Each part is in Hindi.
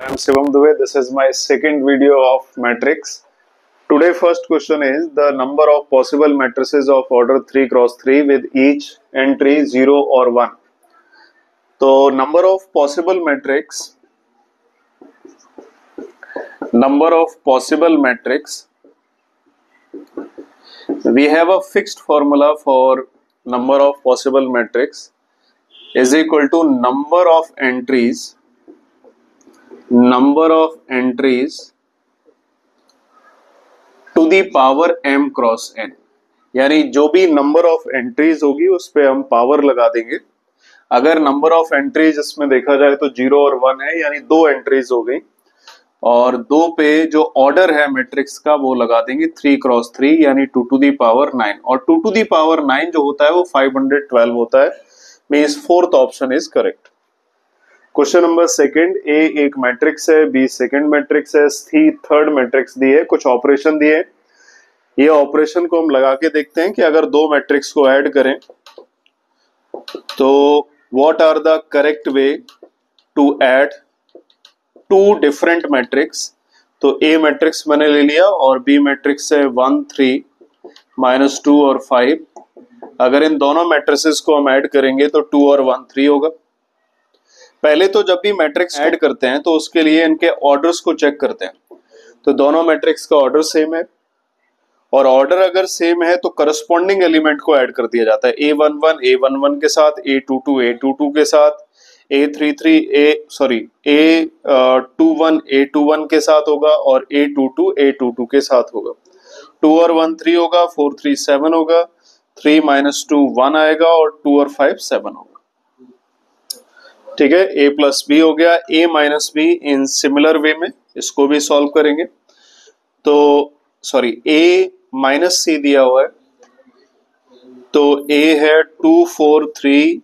I'm Shivam Dubey. This is my second video of matrix. Today first question is the number of possible matrices of order 3 cross 3 with each entry 0 or 1. So number of possible matrix we have a fixed formula for number of possible matrix is equal to number of entries to the power m cross n, यानी जो भी नंबर ऑफ एंट्रीज होगी उस पे हम पावर लगा देंगे। अगर नंबर ऑफ एंट्रीज इसमें देखा जाए तो 0 और 1 है, यानी 2 एंट्रीज हो गई, और 2 पे जो ऑर्डर है मैट्रिक्स का वो लगा देंगे 3 क्रॉस 3 यानी 2 टू दी पावर 9, और 2 टू दी पावर 9 जो होता है वो 512 होता है। Means fourth option is correct. Question number second, A एक मैट्रिक्स है, बी सेकंड मैट्रिक्स है, सी थर्ड मैट्रिक्स दी है, कुछ ऑपरेशन दिए। ये ऑपरेशन को हम लगा के देखते हैं कि अगर दो मैट्रिक्स को ऐड करें तो what are the correct way to add to different matrix. तो ए मैट्रिक्स मैंने ले लिया और बी मैट्रिक्स है 1 3 -2 और 5। अगर इन दोनों मैट्रिसेस को हम ऐड करेंगे तो 2 और 1 3 होगा। पहले तो जब भी मैट्रिक्स ऐड करते हैं तो उसके लिए इनके ऑर्डर्स को चेक करते हैं। तो दोनों मैट्रिक्स का ऑर्डर सेम है, और ऑर्डर अगर सेम है तो करस्पॉन्डिंग एलिमेंट को ऐड कर दिया जाता है। A11 के साथ, A22 के साथ, A21 के साथ होगा, और A22 के साथ होगा। 2 और 1 3 होगा, 4 3 7 होगा, 3 -2 1 आएगा, और 2 और 5 7 होगा। ठीक है, a प्लस बी हो गया। a minus be in similar way में इसको भी सॉल्व करेंगे। तो सॉरी, a माइनस सी दिया हुआ है, तो a है 2 4 3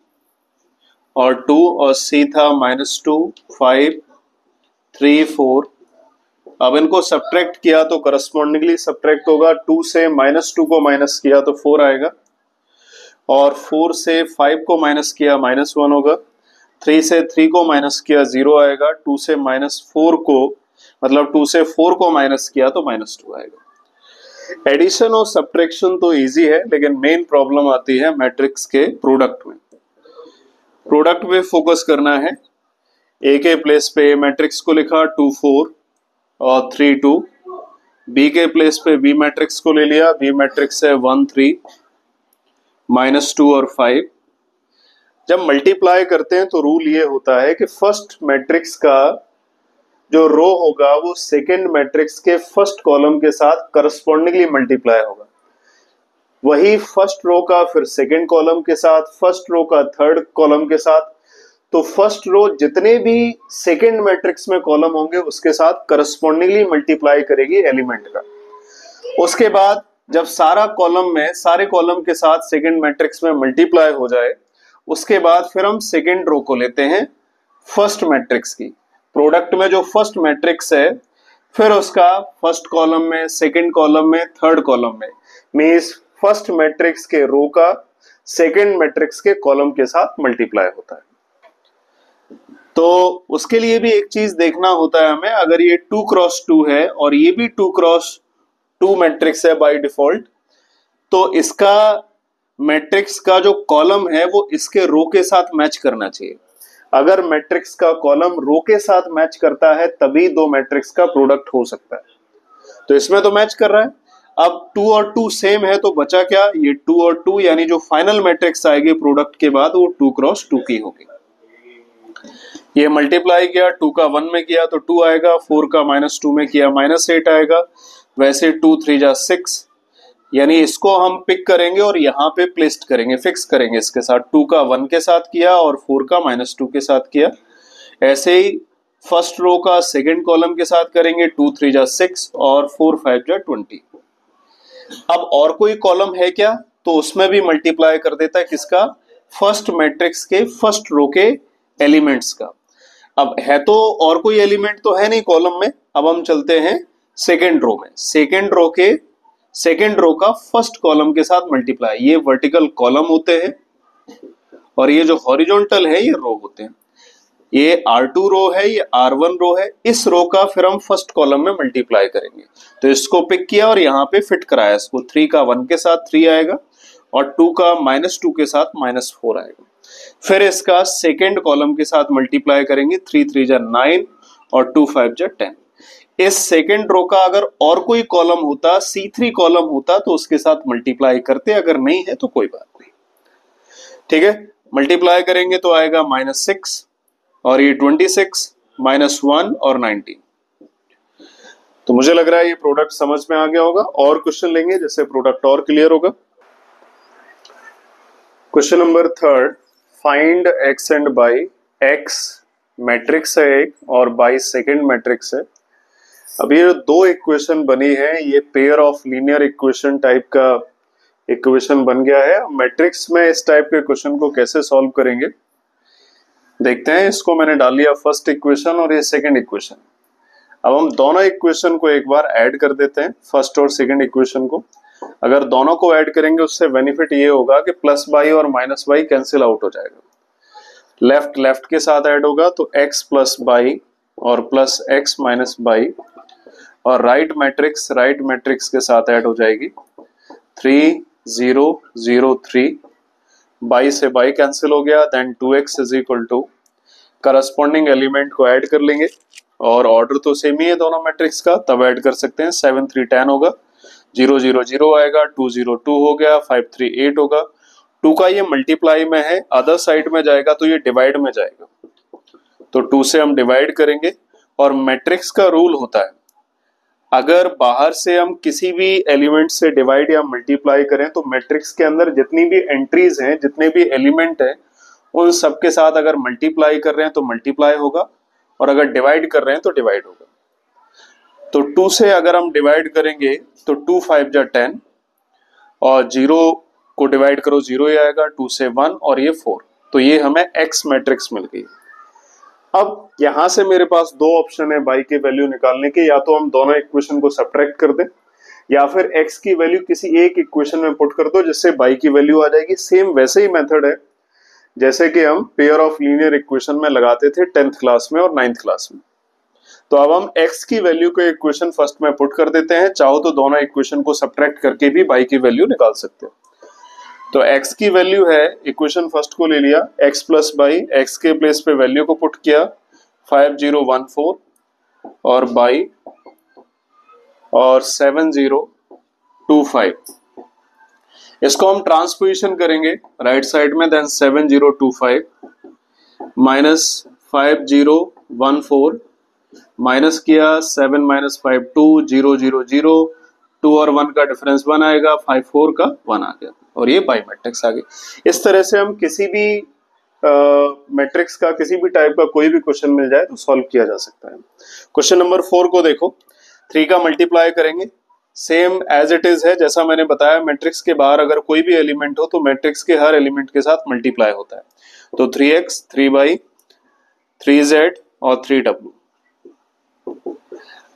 और 2, और c था -2 5 3 4। अब इनको सब्ट्रैक्ट किया तो करस्पॉन्डिंगली सब्ट्रैक्ट होगा। 2 से -2 को माइनस किया तो 4 आएगा, और 4 से 5 को माइनस किया -1 होगा। 3 से 3 को माइनस किया 0 आएगा। 2 से -4 को माइनस किया तो -2 आएगा। एडिशन और सब्ट्रैक्शन तो इजी है, लेकिन मेन प्रॉब्लम आती है मैट्रिक्स के प्रोडक्ट में। प्रोडक्ट में फोकस करना है। ए के प्लेस पे मैट्रिक्स को लिखा 2 4 और 3 2। बी के प्लेस पे बी मैट्रिक्स को ले लिया, बी मैट्रिक्स है 1 3 -2 और 5। जब मल्टीप्लाई करते हैं तो रूल ये होता है कि फर्स्ट मैट्रिक्स का जो रो होगा वो सेकंड मैट्रिक्स के फर्स्ट कॉलम के साथ करस्पॉन्डिंगली मल्टीप्लाई होगा। वही फर्स्ट रो का फिर सेकंड कॉलम के साथ, फर्स्ट रो का थर्ड कॉलम के साथ। तो फर्स्ट रो जितने भी सेकंड मैट्रिक्स में कॉलम होंगे उसके साथ करस्पॉन्डिंगली मल्टीप्लाई करेगी एलिमेंट का। उसके बाद जब सारे कॉलम के साथ सेकंड मैट्रिक्स में मल्टीप्लाई हो जाए, उसके बाद फिर हम सेकेंड रो को लेते हैं फर्स्ट मैट्रिक्स की। प्रोडक्ट में जो फर्स्ट मैट्रिक्स है फिर उसका फर्स्ट कॉलम में, सेकेंड कॉलम में, थर्ड कॉलम में, मींस फर्स्ट मैट्रिक्स के रो का सेकेंड मैट्रिक्स के कॉलम के साथ मल्टीप्लाई होता है। तो उसके लिए भी एक चीज देखना होता है हमें। अगर ये 2 क्रॉस 2 है और ये भी 2 क्रॉस 2 मैट्रिक्स है बाय डिफॉल्ट, तो इसका मैट्रिक्स का जो कॉलम है वो इसके रो के साथ मैच करना चाहिए। अगर मैट्रिक्स का कॉलम रो के साथ मैच करता है तभी दो मैट्रिक्स का प्रोडक्ट हो सकता है। तो इसमें तो मैच कर रहा है। अब 2 और 2 सेम है तो बचा क्या, ये 2 और 2, यानी जो फाइनल मैट्रिक्स आएगी प्रोडक्ट के बाद वो 2 क्रॉस 2 की होगी। ये मल्टीप्लाई किया, 2 का 1 में किया तो 2 आएगा, 4 का -2 में किया -8 आएगा। वैसे 2 3 जा 6, यानी इसको हम पिक करेंगे और यहाँ पे प्लेस्ड करेंगे, फिक्स करेंगे इसके साथ। 2 का 1 के साथ किया और 4 का -2 के साथ किया। ऐसे ही फर्स्ट रो का सेकंड कॉलम के साथ करेंगे। 2 3 जा 6 और 4 5 जा 20। अब और कोई कॉलम है क्या, तो उसमें भी मल्टीप्लाई कर देता है किसका, फर्स्ट मैट्रिक्स के फर्स्ट रो के एलिमेंट्स का। अब है तो और कोई एलिमेंट तो है नहीं कॉलम में। अब हम चलते हैं सेकेंड रो में। सेकेंड रो का फर्स्ट कॉलम के साथ मल्टीप्लाई। ये वर्टिकल कॉलम होते हैं और ये जो हॉरिजॉन्टल है ये रो होते हैं। ये R2 रो है, ये R1 रो है, इस रो का फिर हम फर्स्ट कॉलम में मल्टीप्लाई करेंगे। तो इसको पिक किया और यहाँ पे फिट कराया इसको। 3 का 1 के साथ 3 आएगा और 2 का -2 के साथ -4 आएगा। फिर इसका सेकेंड कॉलम के साथ मल्टीप्लाई करेंगे। 3 3 जा 9 और 2 5 जा 10। इस सेकेंड रो का अगर और कोई कॉलम होता, C3 कॉलम होता, तो उसके साथ मल्टीप्लाई करते, अगर नहीं है तो कोई बात नहीं। ठीक है, मल्टीप्लाई करेंगे तो आएगा -6 और ये 26 -1 और 19। तो मुझे लग रहा है ये प्रोडक्ट समझ में आ गया होगा। और क्वेश्चन लेंगे जिससे प्रोडक्ट और क्लियर होगा। Question number 3, find x and by. x matrix है एक और बाई सेकेंड मैट्रिक्स है। अब ये दो इक्वेशन बनी है, ये pair of linear equation type का इक्वेशन बन गया है। मैट्रिक्स में इस टाइप के क्वेश्चन को कैसे सॉल्व करेंगे देखते हैं। इसको मैंने डाल लिया फर्स्ट इक्वेशन और ये सेकंड इक्वेशन। अब हम दोनों इक्वेशन को एक बार ऐड कर देते हैं, फर्स्ट और सेकंड इक्वेशन को। अगर दोनों को ऐड करेंगे उससे बेनिफिट ये होगा कि प्लस बाई और माइनस बाई कैंसिल आउट हो जाएगा। लेफ्ट लेफ्ट के साथ ऐड होगा तो x प्लस बाई और प्लस x माइनस बाई, और राइट मैट्रिक्स के साथ ऐड हो जाएगी 3 0 0 3। बाई से बाई कैंसिल हो गया, then 2x is equal to corresponding element को ऐड कर लेंगे और ऑर्डर तो सेम ही है दोनों मैट्रिक्स का, तब ऐड कर सकते हैं। 7 3 10 होगा, 0 0 0 आएगा, 2 0 2 हो गया, 5 3 8 होगा। 2 का ये मल्टीप्लाई में है, अदर साइड में जाएगा तो ये डिवाइड में जाएगा, तो 2 से हम डिवाइड करेंगे। और मैट्रिक्स का रूल होता है, अगर बाहर से हम किसी भी एलिमेंट से डिवाइड या मल्टीप्लाई करें तो मैट्रिक्स के अंदर जितनी भी एंट्रीज हैं, जितने भी एलिमेंट हैं, उन सब के साथ अगर मल्टीप्लाई कर रहे हैं तो मल्टीप्लाई होगा, और अगर डिवाइड कर रहे हैं तो डिवाइड होगा। तो 2 से अगर हम डिवाइड करेंगे तो 2 5 जा 10 और 0 को डिवाइड करो 0 ही आएगा, 2 से 1 और ये 4। तो ये हमें x मैट्रिक्स मिल गई। अब यहां से मेरे पास दो ऑप्शन है बाई की वैल्यू निकालने के, या तो हम दोनों इक्वेशन को सब्ट्रैक्ट कर दें या फिर x की वैल्यू किसी एक इक्वेशन में पुट कर दो जिससे बाई की वैल्यू आ जाएगी। सेम वैसे ही मेथड है जैसे कि हम पेयर ऑफ लीनियर इक्वेशन में लगाते थे 10th क्लास में और 9th क्लास में। तो अब हम x की वैल्यू को इक्वेशन फर्स्ट में पुट कर देते हैं, चाहो तो दोनों इक्वेशन को सब्ट्रैक्ट करके भी बाई की वैल्यू निकाल सकते हो। तो x की वैल्यू है, इक्वेशन फर्स्ट को ले लिया, x प्लस बाई, x के प्लेस पे वैल्यू को पुट किया 5014 और बाई और 7025। इसको हम ट्रांसपोजिशन करेंगे राइट साइड में, देन 7025 माइनस 5014 माइनस किया 7 माइनस 5 2 0 0 0, 2 और 1 का डिफरेंस 1 आएगा, 5 4 का 1 आ गया और ये बाई मैट्रिक्स आ गई। इस तरह से हम किसी भी मैट्रिक्स का किसी भी टाइप का कोई भी क्वेश्चन मिल जाए तो सॉल्व किया जा सकता है। क्वेश्चन नंबर 4 को देखो, 3 का मल्टीप्लाई करेंगे, सेम एज इट इज है जैसा मैंने बताया। मैट्रिक्स के बाहर अगर कोई भी एलिमेंट हो तो मैट्रिक्स के हर एलिमेंट के साथ मल्टीप्लाई होता है। तो 3x 3 बाई 3z और 3w।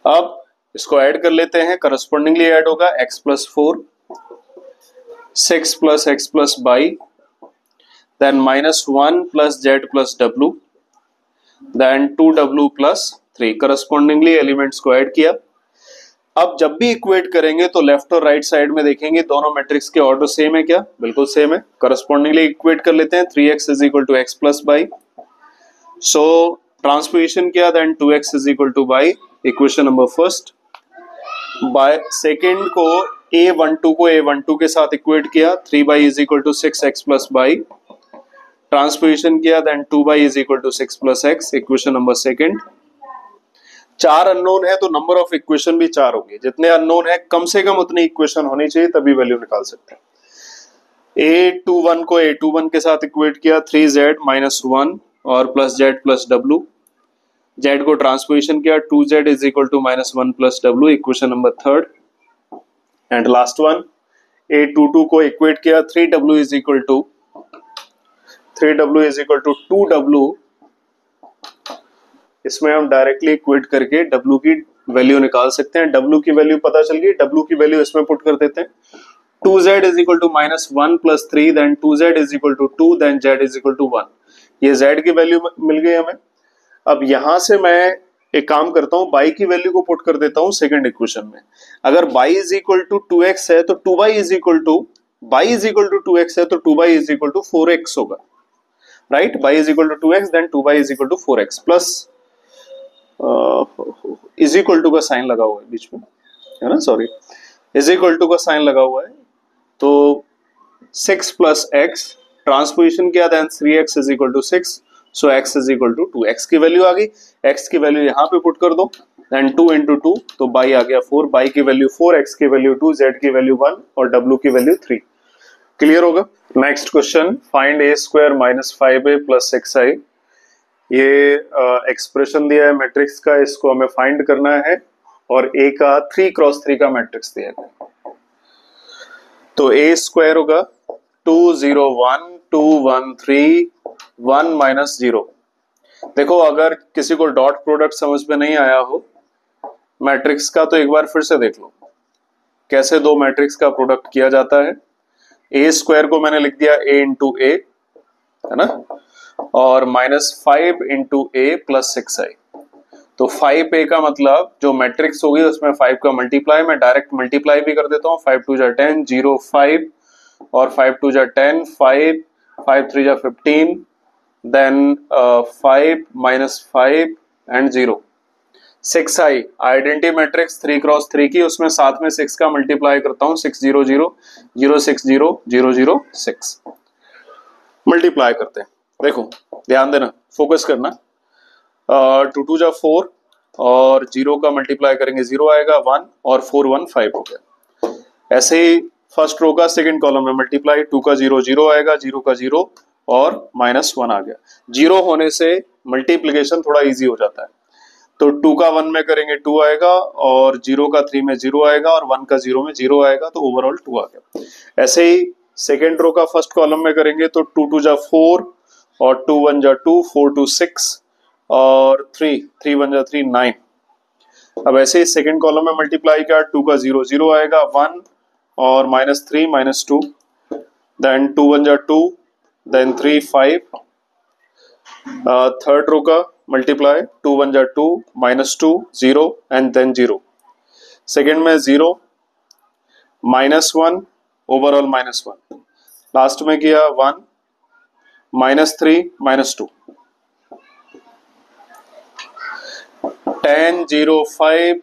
अब इसको ऐड कर लेते हैं, करस्पॉन्डिंगली ऐड होगा x plus 4 6 plus x plus y, then -1 plus z plus w, then 2w plus 3। Correspondingly elements को ऐड किया। अब जब भी इक्वेट करेंगे तो लेफ्ट और राइट साइड में देखेंगे दोनों मैट्रिक्स के ऑर्डर सेम है क्या? बिल्कुल सेम है। करस्पॉन्डिंगली इक्वेट कर लेते हैं, 3x is equal to x plus y. So transposition किया, then 2x is equal to y, equation number first. By second को a12 को a12 के साथ इक्वेट किया, 3 y is equal to 6x plus y. Transposition किया, then 2 y is equal to 6 plus x, equation number second. 4 unknown है तो नंबर ऑफ इक्वेशन भी 4 होंगे। जितने अननोन है कम से कम उतनी इक्वेशन होनी चाहिए, तभी वैल्यू निकाल सकते हैं। a21 को a21 के साथ इक्वेट किया, 3z माइनस 1 और plus z plus w। z को ट्रांसपोजिशन किया, 2z is equal to minus 1 plus w, equation number third. And last one, a22 को इक्वेट किया, 3w is equal to 2w। इसमें हम डायरेक्टली इक्वेट करके w की वैल्यू निकाल सकते हैं। w की वैल्यू पता चल गई, w की वैल्यू इसमें पुट कर देते हैं। 2z is equal to minus 1 plus 3, then 2z is equal to 2, then z is equal to 1। ये z की वैल्यू मिल गई हमें। अब यहां से मैं एक काम करता हूं, बाई की वैल्यू को पुट कर देता हूं सेकंड इक्वेशन में। अगर by is equal to 2x है तो 2y is equal to, y is equal to 2x है तो 2y is equal to 4x होगा, right. Y is equal to 2x, then 2y is equal to 4x plus is equal to का साइन लगा हुआ है बीच में, है ना, सॉरी, इज इक्वल टू का साइन लगा हुआ है, तो 6 प्लस x ट्रांसपोजिशन किया, then 3x is equal to 6, so x is equal to 2। x की वैल्यू आ गई, x की वैल्यू यहाँ पे पुट कर दो, देन 2 इंटू 2, तो बाई आ गया 4, बाई की वैल्यू 4, x की वैल्यू 2, z की वैल्यू 1 और w की वैल्यू 3। क्लियर होगा। Next question, find a square minus 5a plus 6i। ये एक्सप्रेशन दिया है मैट्रिक्स का, इसको हमें फाइंड करना है, और a का 3 क्रॉस 3 का मैट्रिक्स दिया है। तो a स्क्वायर होगा 2 0 1 2 1 3 1 माइनस 0। देखो अगर किसी को डॉट प्रोडक्ट समझ में नहीं आया हो मैट्रिक्स का, तो एक बार फिर से देख लो कैसे दो मैट्रिक्स का प्रोडक्ट किया जाता है। ए स्क्वायर को मैंने लिख दिया a इंटू ए, है ना, और माइनस 5 इंटू ए प्लस 6i। तो 5a का मतलब जो मैट्रिक्स होगी उसमें 5 का मल्टीप्लाई, मैं डायरेक्ट मल्टीप्लाई भी कर देता हूँ, 5 2 जा 10 0 5 और 5 2 जा 10 5 5 3 जा 15, then 5 minus 5 and 0। 6i identity matrix 3 cross 3 की, उसमें साथ में 6 का मल्टीप्लाई करता हूँ, 6 0 0 0 6 0 0 0 6 मल्टीप्लाई करते हैं। देखो ध्यान देना, फोकस करना, 2 2 जा 4 और 0 का मल्टीप्लाई करेंगे 0 आएगा 1 और 4 1 5 हो गया। ऐसे ही फर्स्ट रो का सेकंड कॉलम में मल्टीप्लाई, 2 का 0 0 आएगा, 0 का 0 और माइनस 1 आ गया। 0 होने से मल्टीप्लिकेशन थोड़ा इजी हो जाता है, तो 2 का 1 में करेंगे 2 आएगा, और 0 का 3 में 0 आएगा, और 1 का 0 में 0 आएगा, तो ओवरऑल 2 आ गया। ऐसे ही सेकेंड रो का फर्स्ट कॉलम में करेंगे तो 2 2 जा 4 और 2 1 जा 2, 4 2 6 और 3 3 1 जा 3 9। अब ऐसे ही सेकेंड कॉलम में मल्टीप्लाई किया, 2 का 0 0 आएगा, 1 और माइनस 3 माइनस 2, देन 2 1 जा 2, देन 3 5। थर्ड रो का मल्टीप्लाई, 2 1 जा 2 माइनस 2 0 एंड देन 0। सेकेंड में 0 माइनस 1 ओवरऑल माइनस 1, लास्ट में किया 1 माइनस 3 माइनस 2, 10 0 5।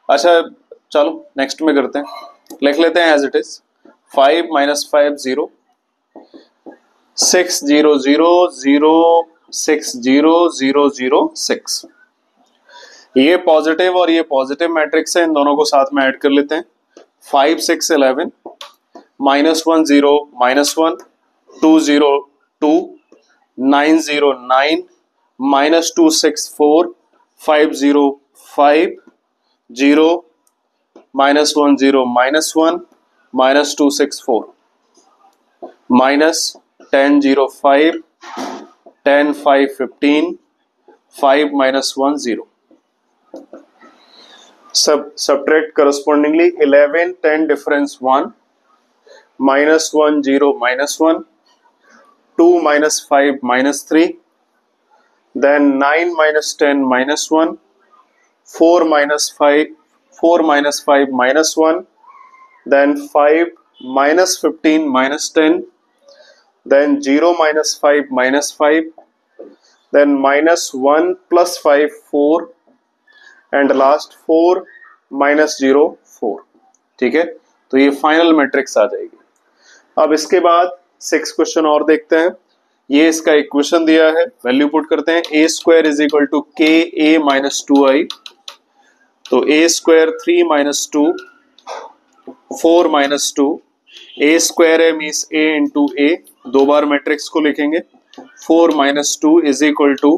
अच्छा चलो नेक्स्ट में करते हैं, लिख लेते हैं एज इट इज, 5 माइनस 5 0, 6 0 0 0 6 0 0 0 6। ये पॉजिटिव और ये पॉजिटिव मैट्रिक्स है, इन दोनों को साथ में ऐड कर लेते हैं। 5 6 11 minus 1 0 minus 1 2 0 2 9 0 9 minus 2 6 4 5 0 5 0 minus 1 0 minus 1 minus 2 6 4 minus 10 0 5 10 5 15 5 minus 1 0। subtract correspondingly 11 10 difference 1 minus 1 0 minus 1 2 minus 5 minus 3, then 9 minus 10 minus 1 4 minus 5 minus 1, then 5 minus 15 minus 10, then 0 minus 5 minus 5, then minus 1 plus 5 4 and last 4 minus 0 4। ठीक है, तो ये फाइनल मैट्रिक्स आ जाएगी। अब इसके बाद 6 क्वेश्चन और देखते हैं। ये इसका इक्वेशन दिया है, वैल्यू पुट करते हैं, ए स्क्वायर इज इक्वल टू के ए माइनस 2i। तो ए स्क्वायर 3 माइनस 2 4 माइनस 2, ए स्क्वायर है मीन्स ए इंटू ए, दो बार मैट्रिक्स को लिखेंगे। 4 माइनस 2 इज इक्वल टू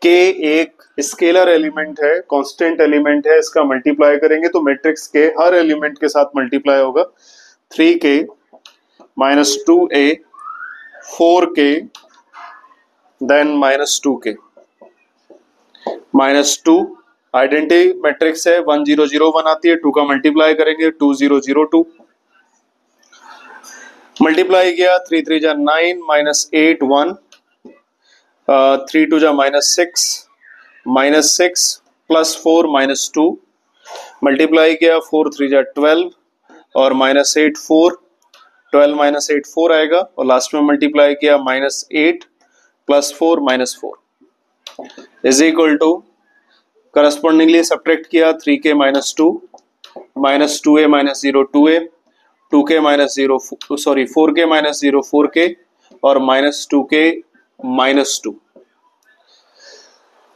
के एक स्केलर एलिमेंट है, कांस्टेंट एलिमेंट है, इसका मल्टीप्लाई करेंगे तो मैट्रिक्स के हर एलिमेंट के साथ मल्टीप्लाई होगा। 3k minus 2a 4k then minus 2k minus 2। Identity matrix है, 1 0 0 1 आती है, 2 का मल्टीप्लाई करेंगे 2 0 0 2 मल्टीप्लाई किया, 3 3 जा 9 माइनस 8 1, 3 टू जा -6, -6 +4 -2 मल्टीप्लाई किया, 4 3 जा 12 और -8 4, 12 -8 4 आएगा और लास्ट में मल्टीप्लाई किया -8 +4 -4 is equal to correspondingly subtract किया 3k -2 -2a -0 2a 2k -0 sorry 4k -0 4k और -2k -2।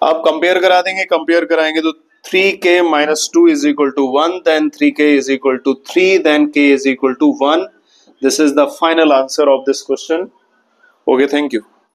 आप कंपेयर करा देंगे, कंपेयर कराएंगे तो 3k -2 is equal to 1, then 3k is equal to 3, then k is equal to 1। This is the final answer of this question. Okay, thank you.